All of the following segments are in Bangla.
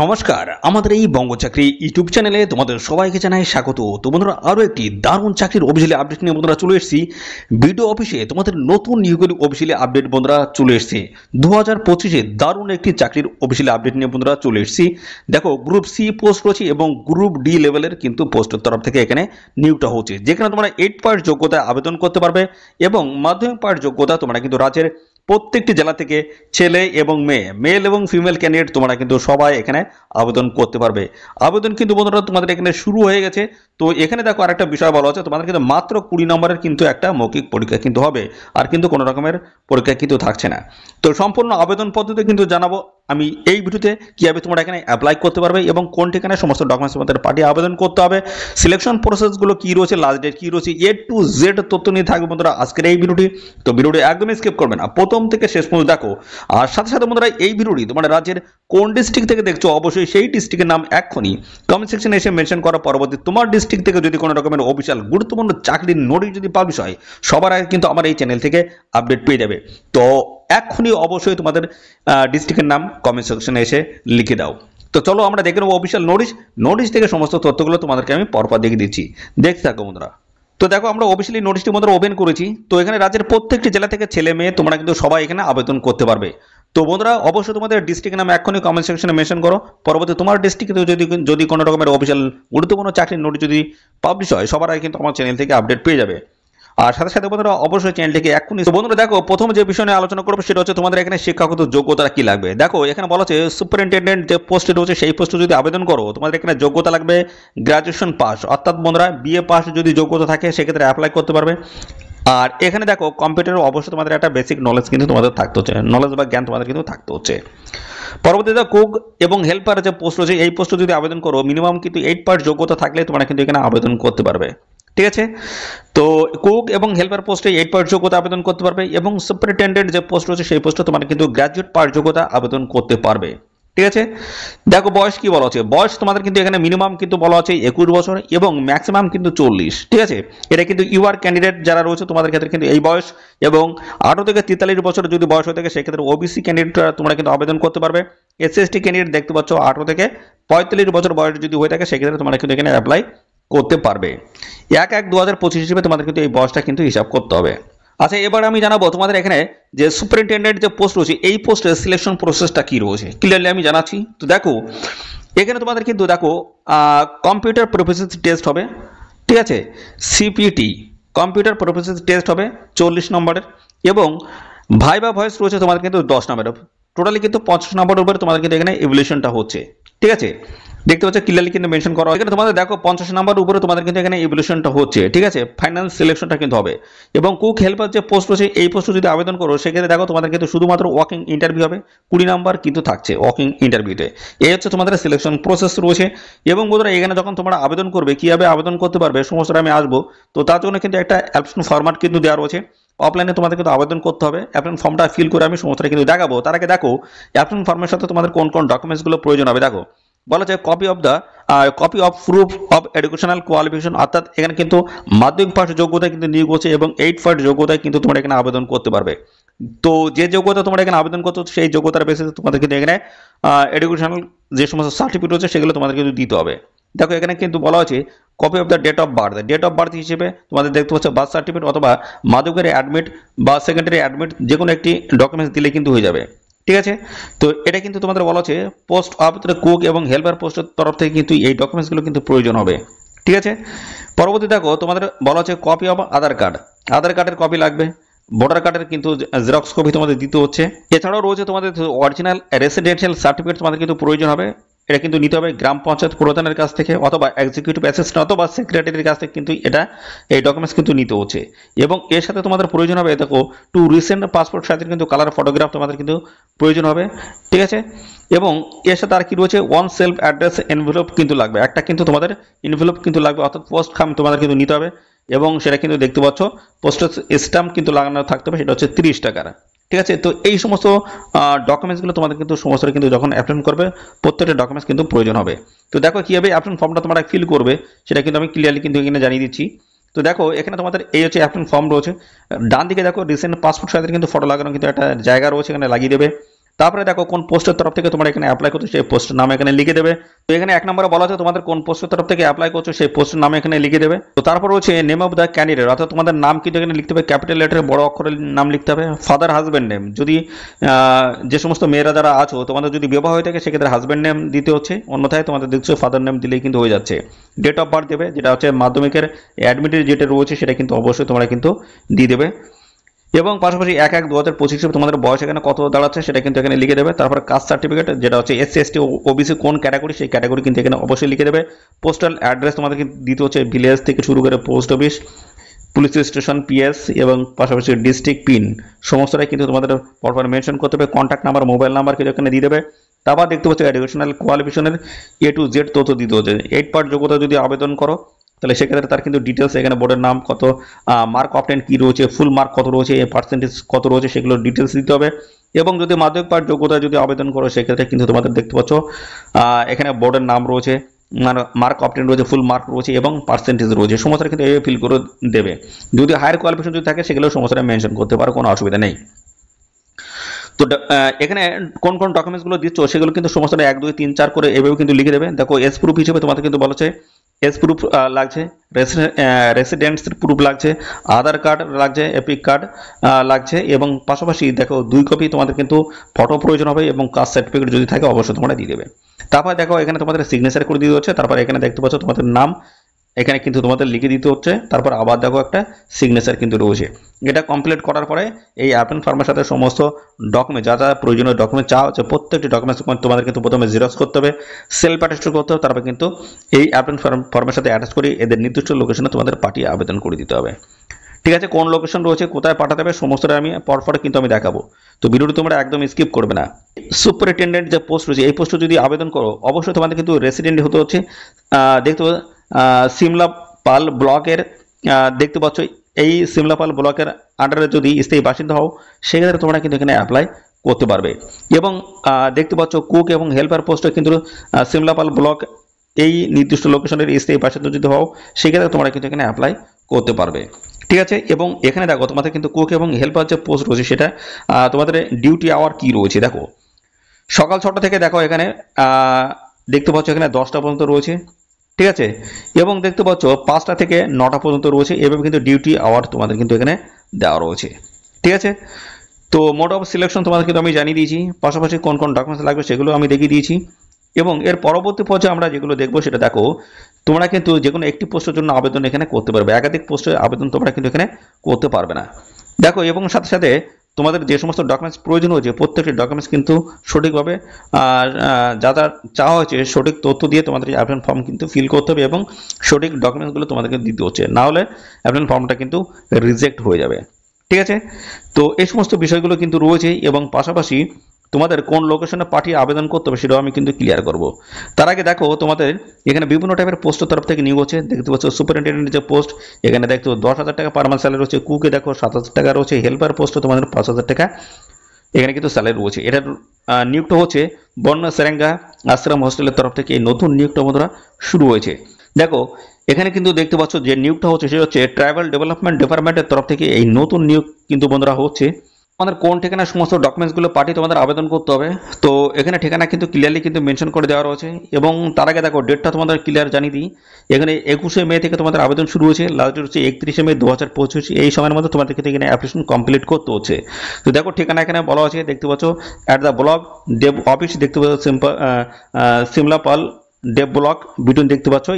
নমস্কার, আমাদের এই বঙ্গ চাকরি ইউটিউব চ্যানেলে তোমাদের সবাইকে জানাই স্বাগত। তো বন্ধুরা, আরও একটি দারুণ চাকরির অফিসিয়ালি আপডেট নিয়ে বন্ধুরা চলে এসেছি। ভিডিও অফিসে তোমাদের নতুন নিয়োগের অফিসিয়ালি আপডেট বন্ধুরা চলে এসেছে। 2025-এ দারুণ একটি চাকরির অফিসিয়ালি আপডেট নিয়ে বন্ধুরা চলে এসেছি। দেখো, গ্রুপ সি পোস্ট রয়েছে এবং গ্রুপ ডি লেভেলের কিন্তু পোস্টের তরফ থেকে এখানে নিয়োগটা হচ্ছে, যেখানে তোমরা 8 পাস যোগ্যতায় আবেদন করতে পারবে এবং মাধ্যমিক পাস যোগ্যতা তোমরা কিন্তু রাজ্যের প্রত্যেকটি জেলা থেকে ছেলে এবং মেয়ে, মেল এবং ফিমেল ক্যান্ডিডেট তোমরা কিন্তু সবাই এখানে আবেদন করতে পারবে। আবেদন কিন্তু বন্ধুরা তোমাদের এখানে শুরু হয়ে গেছে। তো এখানে দেখো আরেকটা বিষয় বলা হচ্ছে, তোমাদের কিন্তু মাত্র 20 নম্বরের কিন্তু একটা মৌখিক পরীক্ষা কিন্তু হবে, আর কিন্তু কোনো রকমের পরীক্ষা কিন্তু থাকছে না। তো সম্পূর্ণ আবেদন পদ্ধতি কিন্তু জানাবো আমি এই ভিডিওতে, কিভাবে তোমরা এখানে অ্যাপ্লাই করতে পারবে এবং কোন ঠিকানায় সমস্ত ডকুমেন্টস তোমাদের পাঠিয়ে আবেদন করতে হবে, সিলেকশন প্রসেসগুলো কী রয়েছে, লাস্ট ডেট কী রয়েছে, A to Z তথ্য নিয়ে থাকবে বন্ধুরা আজকের এই ভিডিওটি। তো ভিডিওটি একদমই স্কিপ করবে না, প্রথম থেকে শেষ পর্যন্ত দেখো। আর সাথে সাথে বন্ধুরা, এই ভিডিওটি তোমরা রাজ্যের কোন ডিস্ট্রিক্ট থেকে দেখছো অবশ্যই সেই ডিস্ট্রিক্টের নাম এক্ষুনি কমেন্ট সেকশনে এসে মেনশন করার পরবর্তী তোমার ডিস্ট্রিক্ট থেকে যদি কোনো রকমের অফিসিয়াল গুরুত্বপূর্ণ চাকরির নোটিশ যদি পাবলিশ হয়, সবার আগে কিন্তু আমার এই চ্যানেল থেকে আপডেট পেয়ে যাবে। তো এক্ষুনি অবশ্যই তোমাদের ডিস্ট্রিক্টের নাম কমেন্ট সেকশনে এসে লিখে দাও। তো চলো আমরা দেখে নেবো অফিসিয়াল নোটিশ থেকে সমস্ত তথ্যগুলো তোমাদেরকে আমি পরপর দেখে দিচ্ছি, দেখতে থাকো বন্ধুরা। তো দেখো, আমরা অফিসিয়ালি নোটিশটি বন্ধুরা ওপেন করেছি। তো এখানে রাজ্যের প্রত্যেকটি জেলা থেকে ছেলে মেয়ে তোমরা কিন্তু সবাই এখানে আবেদন করতে পারবে। তো বন্ধুরা, অবশ্যই তোমাদের ডিস্ট্রিক্টের নাম এখনই কমেন্ট সেকশনে মেনশন করো। পরবর্তী তোমার ডিস্ট্রিক্টে যদি কোনো রকমের অফিসিয়াল গুরুত্বপূর্ণ চাকরির নোটিশ যদি পাবলিশ হয়, সবার আগে কিন্তু আমার চ্যানেল থেকে আপডেট পেয়ে যাবে। আর সাথে সাথে বন্ধুরা, অবশ্যই চ্যানেলটিকে এক্ষুনি। তো বন্ধুরা দেখো, প্রথম যে বিষয় নিয়ে আলোচনা করবো সেটা হচ্ছে তোমাদের এখানে শিক্ষাগত যোগ্যতা কি লাগবে। দেখো, এখানে বলা হচ্ছে সুপারিনটেন্ডেন্ট যে পোস্টে রয়েছে সেই পোস্টে যদি আবেদন করো, তোমাদের এখানে যোগ্যতা লাগবে গ্রাজুয়েশন পাস, অর্থাৎ বন্ধুরা বিএ পাস যদি যোগ্যতা থাকে সেক্ষেত্রে অ্যাপ্লাই করতে পারবে। আর এখানে দেখো, কম্পিউটারের অবশ্যই তোমাদের একটা বেসিক নলেজ কিন্তু তোমাদের থাকতে হচ্ছে, নলেজ বা জ্ঞান তোমাদের কিন্তু থাকতে হচ্ছে। পরবর্তীতে কুক এবং হেল্পার যে পোস্ট রয়েছে এই পোস্টে যদি আবেদন করো, মিনিমাম কিন্তু 8 পাস যোগ্যতা থাকলে তোমরা কিন্তু এখানে আবেদন করতে পারবে। ঠিক আছে, তো কুক এবং হেল্পার পোস্টে 8 পাস যোগ্যতা আবেদন করতে পারবে এবং সুপারিনটেন্ডেন্ট যে পোস্ট রয়েছে সেই পোস্টে তোমরা কিন্তু গ্র্যাজুয়েট পাস যোগ্যতা আবেদন করতে পারবে। ঠিক আছে, দেখো বয়স কি বলা হচ্ছে, বয়স তোমাদের কিন্তু এখানে মিনিমাম কিন্তু বলা হচ্ছে 21 বছর এবং ম্যাক্সিমাম কিন্তু 40। ঠিক আছে, এটা কিন্তু ইউআর ক্যান্ডিডেট যারা রয়েছে তোমাদের ক্ষেত্রে কিন্তু এই বয়স, এবং 18 থেকে 43 বছর যদি বয়স হয়ে থাকে সেক্ষেত্রে ওবিসি ক্যান্ডিডেটরা তোমরা কিন্তু আবেদন করতে পারবে। এসসি ক্যান্ডিডেট দেখতে পাচ্ছ 18 থেকে 45 বছর বয়স যদি হয়ে থাকে সেক্ষেত্রে তোমরা কিন্তু এখানে অ্যাপ্লাই করতে পারবে। 1/1/2025 হিসেবে তোমাদের কিন্তু এই বয়সটা কিন্তু হিসাব করতে হবে। আচ্ছা, এবার আমি জানাবো তোমাদের এখানে যে সুপারিনটেন্ডেন্ট যে পোস্ট রয়েছে এই পোস্টের সিলেকশন প্রসেসটা কি রয়েছে, ক্লিয়ারলি আমি জানাচ্ছি। তো দেখো, এখানে তোমাদের কিন্তু দেখো কম্পিউটার প্রফিসিয়েন্সি টেস্ট হবে। ঠিক আছে, সিপিটি কম্পিউটার প্রফিসিয়েন্সি টেস্ট হবে 40 নম্বরের, এবং ভাইবা ভয়েস রয়েছে তোমাদের কিন্তু 10 নম্বরের। টোটালি কিন্তু 50 নম্বরের উপরে তোমাদের কিন্তু এখানে ইভ্যালুয়েশনটা হচ্ছে। ঠিক আছে, দেখতে পাচ্ছ ক্লিয়ারলি কিন্তু মেনশন করা হয়। এখানে তোমাদের দেখো 50 নাম্বার উপরে তোমাদের কিন্তু এখানে ইভ্যালুয়েশনটা হচ্ছে। ঠিক আছে, ফাইনাল সিলেকশনটা কিন্তু হবে। এবং কুক হেল্পার যে পোস্ট রয়েছে এই পোস্টে যদি আবেদন করো সেক্ষেত্রে দেখো তোমাদের কিন্তু শুধুমাত্র ওয়াকিং ইন্টারভিউ হবে, 20 নাম্বার কিন্তু থাকছে ওয়াকিং ইন্টারভিউতে। এই হচ্ছে তোমাদের সিলেকশন প্রসেস রয়েছে। এবং বন্ধুরা, এখানে যখন তোমরা আবেদন করবে, কীভাবে আবেদন করতে পারবে সমস্তটা আমি আসবো। তো তার জন্য কিন্তু একটা অ্যাপ্লিকেশন ফরম্যাট কিন্তু দেওয়া রয়েছে। অফলাইনে তোমাদের কিন্তু আবেদন করতে হবে, অ্যাপ্লিকেশন ফর্মটা ফিল করে আমি সমস্তটা কিন্তু দেখাবো। তার আগে দেখো অ্যাপ্লিকেশন ফর্মের সাথে তোমাদের কোন কোন ডকুমেন্টসগুলো প্রয়োজন হবে। দেখো, বলা যায় copy of proof of educational qualification, অর্থাৎ এখানে কিন্তু মাধ্যমিক পাস যোগ্যতায় কিন্তু নিয়োগ হচ্ছে এবং 8 পাস যোগ্যতায় কিন্তু তোমরা এখানে আবেদন করতে পারবে। তো যে যোগ্যতা তোমরা এখানে আবেদন করতে সেই যোগ্যতার বেসিসে তোমাদের কিন্তু এখানে এডুকেশনাল যে সমস্ত সার্টিফিকেট রয়েছে সেগুলো তোমাদের কিন্তু দিতে হবে। দেখো, এখানে কিন্তু বলা হচ্ছে copy of the date of birth হিসেবে তোমাদের দেখতে পাচ্ছ বার্থ সার্টিফিকেট অথবা মাধ্যমিকের অ্যাডমিট বা সেকেন্ডারি অ্যাডমিট যে কোনো একটি ডকুমেন্টস দিলে কিন্তু হয়ে যাবে। ঠিক আছে, তো এটা কিন্তু তোমাদের বলা হচ্ছে পোস্ট অফ কুক এবং হেল্পার পোস্টের তরফ থেকে কিন্তু এই ডকুমেন্টসগুলো কিন্তু প্রয়োজন হবে। ঠিক আছে, পরবর্তী দেখো তোমাদের বলা হচ্ছে কপি অফ আধার কার্ডের কপি লাগবে, ভোটার কার্ডের কিন্তু জেরক্স কপি তোমাদের দিতে হচ্ছে। এছাড়াও রয়েছে তোমাদের অরিজিনাল রেসিডেন্সিয়াল সার্টিফিকেট তোমাদের কিন্তু প্রয়োজন হবে। এটা কিন্তু নিতে হবে গ্রাম পঞ্চায়েত প্রধানের কাছ থেকে অথবা এক্সিকিউটিভ অ্যাসিস্ট্যান্ট অথবা সেক্রেটারির কাছ থেকে কিন্তু এই ডকুমেন্টস কিন্তু নিতে হচ্ছে। এবং এর সাথে তোমাদের প্রয়োজন হবে দেখো 2 রিসেন্ট পাসপোর্ট সাইজের কিন্তু কালার ফটোগ্রাফ তোমাদের কিন্তু প্রয়োজন হবে। ঠিক আছে, এবং এর সাথে আর কি রয়েছে ওয়ান সেলফ অ্যাড্রেস এনভেলপ কিন্তু লাগবে, একটা কিন্তু তোমাদের এনভেলপ কিন্তু লাগবে, অর্থাৎ পোস্ট খাম তোমাদের কিন্তু নিতে হবে। এবং সেটা কিন্তু দেখতে পাচ্ছ পোস্টের স্ট্যাম্প কিন্তু লাগানো থাকতে হবে, সেটা হচ্ছে 30 টাকার। ঠিক আছে, তো এই সমস্ত ডকুমেন্টসগুলো তোমাদের কিন্তু সমস্ত কিন্তু যখন অ্যাপ্লাই করবে প্রত্যেকটা ডকুমেন্টস কিন্তু প্রয়োজন হবে। তো দেখো কীভাবে অ্যাপ্লিকেশন ফর্মটা তোমরা ফিল করবে সেটা কিন্তু আমি ক্লিয়ারলি কিন্তু এখানে জানিয়ে দিচ্ছি। তো দেখো, এখানে তোমাদের এই হচ্ছে অ্যাপ্লিকেশন ফর্ম রয়েছে। ডান দিকে দেখো রিসেন্ট পাসপোর্ট সাইজের কিন্তু ফটো লাগানো কিন্তু একটা জায়গা রয়েছে, এখানে লাগিয়ে দেবে। তারপরে দেখো কোন পোস্টের তরফ থেকে তোমরা এখানে অ্যাপ্লাই করছো সেই পোস্টের নাম এখানে লিখে দেবে। তো এখানে 1 নম্বরে বলা আছে তোমাদের কোন পোস্টের তরফ থেকে অ্যাপ্লাই করছো সেই পোস্টের নাম এখানে লিখে দেবে। তো তারপর হচ্ছে নেম অফ দ্য ক্যান্ডিডেট, অর্থাৎ তোমাদের নাম কিন্তু এখানে লিখতে হবে, ক্যাপিটাল লেটারে বড় অক্ষরে নাম লিখতে হবে। ফাদার হাজব্যান্ড নেম, যদি যে সমস্ত মেয়েরা যারা আছো তোমাদের যদি বিবাহ হয়ে থাকে সেক্ষেত্রে হাজব্যান্ড নেম দিতে হচ্ছে, অন্যথায় তোমাদের দেখছো ফাদার নেম দিলেই কিন্তু হয়ে যাচ্ছে। ডেট অফ বার্থ দেবে, যেটা হচ্ছে মাধ্যমিকের অ্যাডমিটের যেটা রয়েছে সেটা কিন্তু অবশ্যই তোমরা কিন্তু দিয়ে দেবে। এবং পাশাপাশি 1/1/2025 তোমাদের বয়স এখানে কত দাঁড়াচ্ছে সেটা কিন্তু এখানে লিখে দেবে। তারপর কাস্ট সার্টিফিকেট, যেটা হচ্ছে SC ST OBC কোন ক্যাটাগরি সেই ক্যাটাগরি কিন্তু এখানে অবশ্যই লিখে দেবে। পোস্টাল অ্যাড্রেস তোমাদেরকে দিতে হচ্ছে ভিলেজ থেকে শুরু করে post office, police station, PS এবং পাশাপাশি ডিস্ট্রিক্ট পিন সমস্তটাই কিন্তু তোমাদের পরপর মেনশন করতে হবে। কন্ট্যাক্ট নাম্বার, মোবাইল নাম্বার কিন্তু এখানে দিয়ে দেবে। তারপর দেখতে পাচ্ছ এডুকেশনাল কোয়ালিফিকেশনের A to Z তথ্য দিতে হচ্ছে। 8 পার্ট যোগ্যতা যদি আবেদন করো তাহলে সেক্ষেত্রে তার কিন্তু ডিটেলস এখানে বোর্ডের নাম কত, মার্ক অফ 10 কি রয়েছে, ফুল মার্ক কত রয়েছে, পার্সেন্টেজ কত রয়েছে সেগুলো ডিটেলস দিতে হবে। এবং যদি মাধ্যমিক পাঠ যোগ্যতা যদি আবেদন করো সেক্ষেত্রে কিন্তু তোমাদের দেখতে পাচ্ছ এখানে বোর্ডের নাম রয়েছে, মার্ক অফ 10 রয়েছে, ফুল মার্ক রয়েছে এবং পার্সেন্টেজ রয়েছে, সমস্তটা কিন্তু এইভাবে ফিল করে দেবে। যদি হায়ার কোয়ালিফিকেশন যদি থাকে সেগুলো সমস্তটা মেনশন করতে পারো, কোনো অসুবিধা নেই। তো এখানে কোন কোন ডকুমেন্টসগুলো দিচ্ছ সেগুলো কিন্তু সমস্তটা 1 2 3 4 করে এভাবে কিন্তু লিখে দেবে। দেখো এস প্রুফ হিসেবে তোমাদের কিন্তু বলেছে এস প্রুফ লাগছে, রেসিডেন্স প্রুফ লাগছে, আধার কার্ড লাগছে, এপিক কার্ড লাগছে এবং পাশাপাশি দেখো 2 কপি তোমাদের কিন্তু ফটো প্রয়োজন হবে এবং কাস্ট সার্টিফিকেট যদি থাকে অবশ্যই তোমরা দিয়ে দেবে। তারপর দেখো এখানে তোমাদের সিগনেচার করে দিতে হচ্ছে। তারপর এখানে দেখতে পাচ্ছ তোমাদের নাম এখানে কিন্তু তোমাদের লিখে দিতে হচ্ছে। তারপর আবার দেখো একটা সিগনেচার কিন্তু রয়েছে। এটা কমপ্লিট করার পরে এই অ্যাপ্লিকেশন ফর্মের সাথে সমস্ত ডকুমেন্ট যা যা প্রয়োজনীয় ডকুমেন্ট চাওয়া হচ্ছে প্রত্যেকটি ডকুমেন্টস তোমাদের কিন্তু প্রথমে জেরক্স করতে হবে, সেলফ অ্যাটাচ করতে হবে, তারপর কিন্তু এই অ্যাপ্লিকেশন ফর্মের সাথে অ্যাটাচ করে এদের নির্দিষ্ট লোকেশনে তোমাদের পাঠিয়ে আবেদন করে দিতে হবে। ঠিক আছে, কোন লোকেশন রয়েছে, কোথায় পাঠাতে হবে সমস্তটা আমি পরপরে কিন্তু আমি দেখাবো। তো ভিডিওটি তোমরা একদম স্কিপ করবে না। সুপারিনটেন্ডেন্ট যে পোস্ট রয়েছে এই পোস্টে যদি আবেদন করো অবশ্যই তোমাদের কিন্তু রেসিডেন্ট হতে হচ্ছে। দেখতে সিমলাপাল ব্লকের দেখতে পাচ্ছ, এই সিমলাপাল ব্লকের আন্ডারে যদি স্থায়ী বাসিন্দা হও সেক্ষেত্রে তোমরা কিন্তু এখানে অ্যাপ্লাই করতে পারবে। এবং দেখতে পাচ্ছ কুক এবং হেল্পার পোস্টে কিন্তু সিমলাপাল ব্লক এই নির্দিষ্ট লোকেশনের স্থায়ী বাসিন্দা যদি হও সেক্ষেত্রে তোমরা কিন্তু এখানে অ্যাপ্লাই করতে পারবে। ঠিক আছে, এবং এখানে দেখো তোমাদের কিন্তু কুক এবং হেল্পার যে পোস্ট রয়েছে সেটা তোমাদের ডিউটি আওয়ার কি রয়েছে। দেখো সকাল 6টা থেকে দেখো এখানে দেখতে পাচ্ছ এখানে 10টা পর্যন্ত রয়েছে। ঠিক আছে, এবং দেখতে পাচ্ছ 5টা থেকে 9টা পর্যন্ত রয়েছে। এভাবে কিন্তু ডিউটি আওয়ার তোমাদের কিন্তু এখানে দেওয়া রয়েছে। ঠিক আছে, তো মোড অফ সিলেকশন তোমাদের কিন্তু আমি জানিয়ে দিয়েছি, পাশাপাশি কোন কোন ডকুমেন্টস লাগবে সেগুলো আমি দেখিয়ে দিয়েছি। এবং এর পরবর্তী পর্যায়ে আমরা যেগুলো দেখবো সেটা দেখো তোমরা কিন্তু যে কোনো একটি পোস্টের জন্য আবেদন এখানে করতে পারবে, একাধিক পোস্টে আবেদন তোমরা কিন্তু এখানে করতে পারবে না। দেখো এবং সাথে সাথে তোমাদের যে সমস্ত ডকুমেন্টস প্রয়োজন হয়েছে প্রত্যেকটি ডকুমেন্টস কিন্তু সঠিকভাবে যা যা চাওয়া হয়েছে সঠিক তথ্য দিয়ে তোমাদের অ্যাপ্লিকেশন ফর্ম কিন্তু ফিল করতে হবে এবং সঠিক ডকুমেন্টসগুলো তোমাদেরকে দিতে হচ্ছে, না হলে অ্যাপ্লিকেশন ফর্মটা কিন্তু রিজেক্ট হয়ে যাবে। ঠিক আছে, তো এই সমস্ত বিষয়গুলো কিন্তু রয়েছে এবং পাশাপাশি তোমাদের কোন লোকেশনে পাঠিয়ে আবেদন করতে হবে সেটাও আমি কিন্তু ক্লিয়ার করব। তার আগে দেখো তোমাদের এখানে বিভিন্ন টাইপের পোস্টের তরফ থেকে নিয়োগ হচ্ছে। দেখতে পাচ্ছ সুপারিনটেন্ডেন্ট যে পোস্ট এখানে দেখতে 10,000 টাকা পার মান্থ স্যালারি রয়েছে, কুকে দেখো 7,000 টাকা রয়েছে, হেল্পার পোস্টে তোমাদের 5,000 টাকা এখানে কিন্তু স্যালারি রয়েছে। এটার নিয়োগটা হচ্ছে বন্যা সেরেঙ্গা আশ্রম হোস্টেলের তরফ থেকে এই নতুন নিয়োগটা বন্ধুরা শুরু হয়েছে। দেখো এখানে কিন্তু দেখতে পাচ্ছ যে নিয়োগটা হচ্ছে সেটা হচ্ছে ট্রাইবাল ডেভেলপমেন্ট ডিপার্টমেন্টের তরফ থেকে এই নতুন নিয়োগ কিন্তু বন্ধুরা হচ্ছে। তোমাদের কোন ঠিকানা সমস্ত ডকুমেন্টসগুলো পাঠিয়ে তোমাদের আবেদন করতে হবে, তো এখানে ঠিকানা কিন্তু ক্লিয়ারলি কিন্তু মেনশন করে দেওয়া রয়েছে। এবং তার আগে দেখো ডেটটা তোমাদের ক্লিয়ার জানিয়ে দিই, এখানে 21শে মে থেকে তোমাদের আবেদন শুরু হয়েছে, লাস্ট ডেট হচ্ছে 31শে মে 2025। এই সময়ের মধ্যে তোমাদেরকে এখানে অ্যাপ্লিকেশন কমপ্লিট করতে হচ্ছে। তো দেখো ঠিকানা এখানে বলা আছে, দেখতে পাচ্ছ at the block Dave office, দেখতে পাচ্ছ সিমলাপাল ডেভ ব্লক বিটুন, দেখতে পাচ্ছ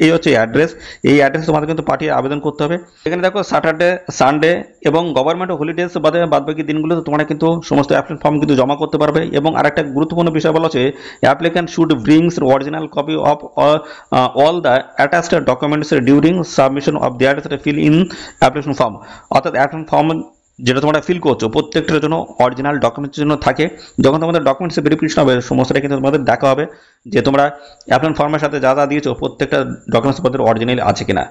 এই হচ্ছে অ্যাড্রেস। এই অ্যাড্রেসে তোমাদের কিন্তু পাঠিয়ে আবেদন করতে হবে। এখানে দেখো স্যাটারডে সানডে এবং গভর্নমেন্ট হলিডেজ বাদবাকি দিনগুলোতে তোমরা কিন্তু সমস্ত অ্যাপ্লিকেশন ফর্ম কিন্তু জমা করতে পারবে। এবং আরেকটা গুরুত্বপূর্ণ বিষয় বলা হচ্ছে applicant should brings original copy of all the attached documents during submission of their fill in application form. অর্থাৎ অ্যাপ্লিকেশন ফর্ম যেটা তোমরা ফিল করছো প্রত্যেকটার জন্য অরিজিনাল ডকুমেন্টসের জন্য থাকে। যখন তোমাদের ডকুমেন্টসে ভেরিফিকেশন হবে সমস্তটা কিন্তু তোমাদের দেখা হবে যে তোমরা অ্যাপ্লিকেশন ফর্মের সাথে যা যা দিয়েছো প্রত্যেকটা ডকুমেন্টস তোমাদের অরিজিনাল আছে কিনা।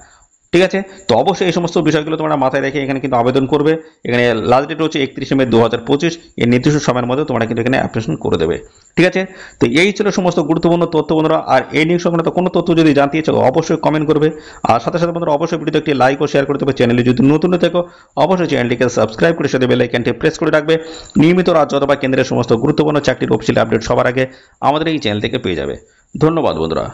ঠিক আছে। তো অবশ্যই এই সমস্ত বিষয়গুলো তোমরা মাথায় রেখে এখানে কিন্তু আবেদন করবে। এখানে লাস্ট ডেট হচ্ছে 31 মে 2025। এই নির্দিষ্ট সময়ের মধ্যে তোমরা কিন্তু এখানে অ্যাপ্লিকেশন করে দেবে। ঠিক আছে। তো এই ছিল সমস্ত গুরুত্বপূর্ণ তথ্য বন্ধুরা। আর এই নিয়োগ সংক্রান্ত কোনো তথ্য যদি জানতে চাও অবশ্যই কমেন্ট করবে। আর সাথে সাথে বন্ধুরা অবশ্যই ভিডিওতে একটি লাইক ও শেয়ার করে দেবে। চ্যানেলে যদি নতুন হয়ে থাকো অবশ্যই চ্যানেলটিকে সাবস্ক্রাইব করে সাথে বেল আইকনটি প্রেস করে রাখবে। নিয়মিত রাজ্য অথবা কেন্দ্রের সমস্ত গুরুত্বপূর্ণ চাকরির অফিসিয়াল আপডেট সবার আগে আমাদের এই চ্যানেল থেকে পেয়ে যাবে। ধন্যবাদ বন্ধুরা।